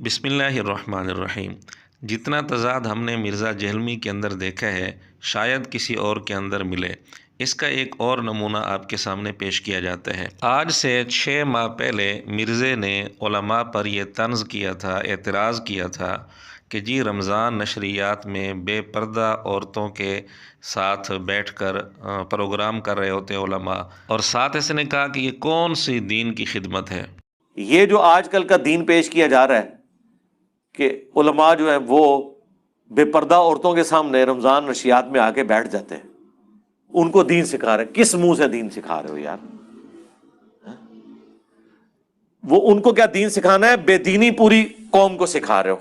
بسم اللہ الرحمن الرحیم۔ جتنا تضاد ہم نے مرزا جہلمی کے اندر دیکھا ہے شاید کسی اور کے اندر ملے۔ اس کا ایک اور نمونہ آپ کے سامنے پیش کیا جاتا ہے۔ آج سے 6 ماہ پہلے مرزے نے علماء پر یہ طنز کیا تھا، اعتراض کیا تھا کہ جی رمضان نشریات میں بے پردہ عورتوں کے ساتھ بیٹھ کر پروگرام کر رہے ہوتے علماء، اور ساتھ اس نے کہا کہ یہ کون سی دین کی خدمت ہے۔ یہ جو آج کل کا دین پیش کیا جا رہا ہے کہ علماء جو ہیں وہ بے پردہ عورتوں کے سامنے رمضان نشریات میں آ کے بیٹھ جاتے ہیں، ان کو دین سکھا رہے ہیں۔ کس منہ سے دین سکھا رہے ہو یار؟ وہ ان کو کیا دین سکھانا ہے؟ بے دینی پوری قوم کو سکھا رہے ہو۔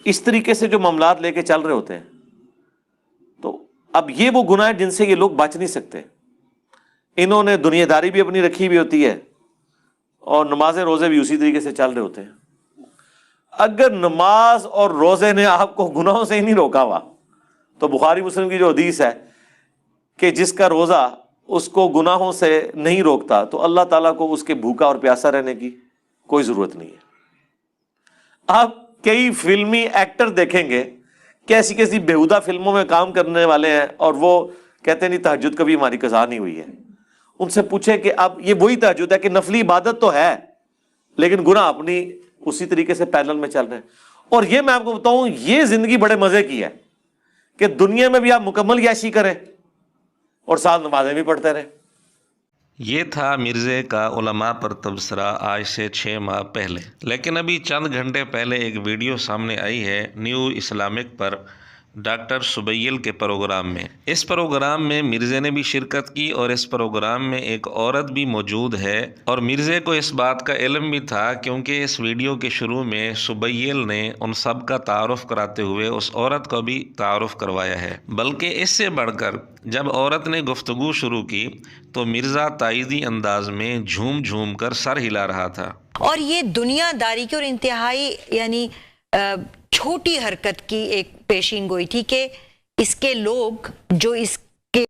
اس طریقے سے جو معاملات لے کے چل رہے ہوتے ہیں، تو اب یہ وہ گناہ ہیں جن سے یہ لوگ بچ نہیں سکتے۔ انہوں نے دنیا داری بھی اپنی رکھی ہوئی ہوتی ہے اور نماز روزے بھی اسی طریقے سے چل رہے ہوتے ہیں۔ اگر نماز اور روزے نے آپ کو گناہوں سے ہی نہیں روکا ہوا تو بخاری مسلم کی جو حدیث ہے کہ جس کا روزہ اس کو گناہوں سے نہیں روکتا تو اللہ تعالیٰ کو اس کے بھوکا اور پیاسا رہنے کی کوئی ضرورت نہیں ہے۔ آپ کئی فلمی ایکٹر دیکھیں گے کیسی کیسی بیہودہ فلموں میں کام کرنے والے ہیں اور وہ کہتے ہیں نہیں تہجد کبھی ہماری قضا نہیں ہوئی ہے۔ ان سے پوچھیں کہ اب یہ وہی تہجد ہے کہ نفلی عبادت تو ہے لیکن گناہ اپنی اسی طریقے سے پیرلل میں چل رہے ہیں۔ اور یہ میں آپ کو بتاؤں یہ زندگی بڑے مزے کی ہے کہ دنیا میں بھی آپ مکمل عیاشی کریں اور ساتھ نمازیں بھی پڑھتے رہیں۔ یہ تھا مرزے کا علماء پر تبصرہ آج سے 6 ماہ پہلے، لیکن ابھی چند گھنٹے پہلے ایک ویڈیو سامنے آئی ہے نیو اسلامک پر ڈاکٹر سبیل کے پروگرام میں۔ اس پروگرام میں مرزے نے بھی شرکت کی اور اس پروگرام میں ایک عورت بھی موجود ہے، اور مرزے کو اس بات کا علم بھی تھا کیونکہ اس ویڈیو کے شروع میں سبیل نے ان سب کا تعارف کراتے ہوئے اس عورت کو بھی تعارف کروایا ہے۔ بلکہ اس سے بڑھ کر جب عورت نے گفتگو شروع کی تو مرزا تائیدی انداز میں جھوم جھوم کر سر ہلا رہا تھا۔ اور یہ دنیا داری کی اور انتہائی یعنی چھوٹی حرکت کی ایک پیشین گوئی تھی کہ اس کے لوگ جو اس کے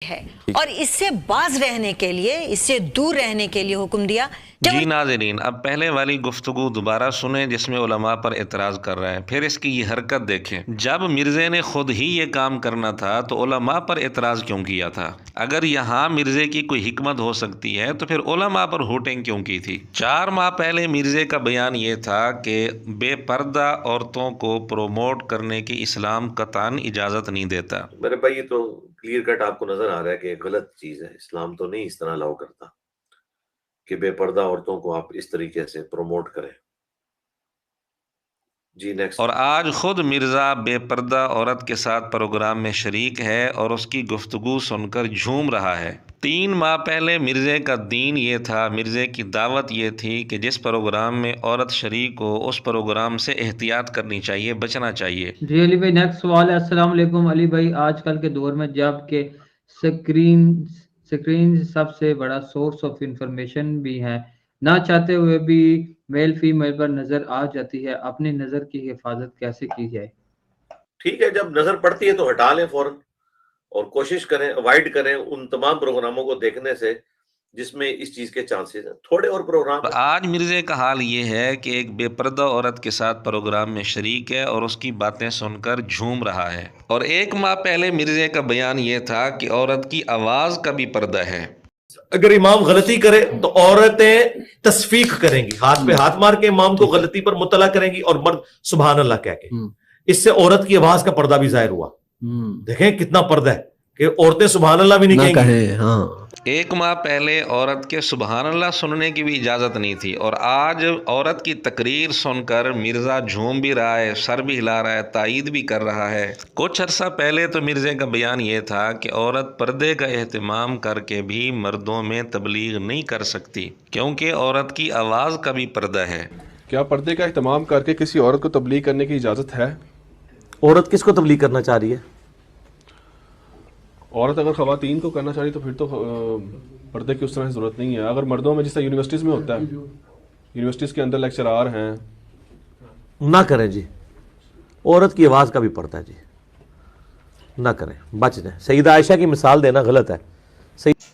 ہے اور اس سے باز رہنے کے لیے، اس سے دور رہنے کے لیے حکم دیا۔ جی ناظرین، اب پہلے والی گفتگو دوبارہ سنیں جس میں علماء پر اعتراض کر رہا ہے، پھر اس کی یہ حرکت دیکھیں۔ جب مرزے نے خود ہی یہ کام کرنا تھا تو علماء پر اعتراض کیوں کیا تھا؟ اگر یہاں مرزے کی کوئی حکمت ہو سکتی ہے تو پھر علماء پر ہوٹنگ کیوں کی تھی؟ 4 ماہ پہلے مرزے کا بیان یہ تھا کہ بے پردہ عورتوں کو پروموٹ کرنے کی اسلام قطعاً اجازت نہیں دیتا۔ میرے بھائی یہ تو کلیئر کٹ آپ کو نظر آ رہا ہے کہ غلط چیز ہے، اسلام تو نہیں اس طرح الاؤ کرتا کہ بے پردہ عورتوں کو آپ اس طریقے سے پروموٹ کریں۔ جی نیکسٹ۔ اور آج خود مرزا بے پردہ عورت کے ساتھ پروگرام میں شریک ہے اور اس کی گفتگو سن کر جھوم رہا ہے۔ 3 ماہ پہلے مرزے کا دین یہ تھا، مرزے کی دعوت یہ تھی کہ جس پروگرام میں عورت شریک ہو اس پروگرام سے احتیاط کرنی چاہیے، بچنا چاہیے۔ جی علی بھائی نیکسٹ سوال ہے۔ السلام علیکم علی بھائی، آج کل کے دور میں جب کہ سکرین سب سے بڑا سورس آف انفارمیشن بھی ہے، نہ چاہتے ہوئے بھی میل فیمیل پر نظر آ جاتی ہے، اپنی نظر کی حفاظت کیسے کی جائے؟ ٹھیک ہے، جب نظر پڑتی ہے تو ہٹا لیں فوراً اور کوشش کریں اوائڈ کریں ان تمام پروگراموں کو دیکھنے سے جس میں اس چیز کے چانسز ہیں۔ تھوڑے اور پروگرام آج مرزے کا حال یہ ہے کہ ایک بے پردہ عورت کے ساتھ پروگرام میں شریک ہے اور اس کی باتیں سن کر جھوم رہا ہے، اور 1 ماہ پہلے مرزے کا بیان یہ تھا کہ عورت کی آواز کا بھی پردہ ہے۔ اگر امام غلطی کرے تو عورتیں تصفیق کریں گی، ہاتھ پہ ہاتھ مار کے امام کو غلطی پر مطلع کریں گی، اور مرد سبحان اللہ کہہ کے۔ اس سے عورت کی آواز کا پردہ بھی ظاہر ہوا۔ دیکھیں کتنا پردہ ہے کہ عورتیں سبحان اللہ بھی نہیں کہیں گی۔ 1 ماہ پہلے عورت کے سبحان اللہ سننے کی بھی اجازت نہیں تھی، اور آج عورت کی تقریر سن کر مرزا جھوم بھی رہا ہے، سر بھی ہلا رہا ہے، تائید بھی کر رہا ہے۔ کچھ عرصہ پہلے تو مرزے کا بیان یہ تھا کہ عورت پردے کا اہتمام کر کے بھی مردوں میں تبلیغ نہیں کر سکتی کیونکہ عورت کی آواز کا بھی پردہ ہے۔ کیا پردے کا اہتمام کر کے کسی عورت کو تبلیغ کرنے کی اجازت ہے؟ عورت کس کو تبلیغ کرنا چاہ رہی ہے؟ عورت اگر خواتین کو کرنا چاہ رہی تو پھر تو پردے کی اس طرح ضرورت نہیں ہے۔ اگر مردوں میں جس طرح یونیورسٹیز میں ہوتا ہے، یونیورسٹیز کے اندر لیکچرار ہیں، نہ کریں جی، عورت کی آواز کا بھی پردہ ہے جی، نہ کریں، بچ جائیں۔ سیدہ عائشہ کی مثال دینا غلط ہے۔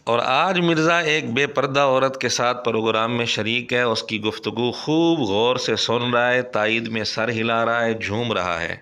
اور آج مرزا ایک بے پردہ عورت کے ساتھ پروگرام میں شریک ہے، اس کی گفتگو خوب غور سے سن رہا ہے، تائید میں سر ہلا رہا ہے، جھوم رہا ہے۔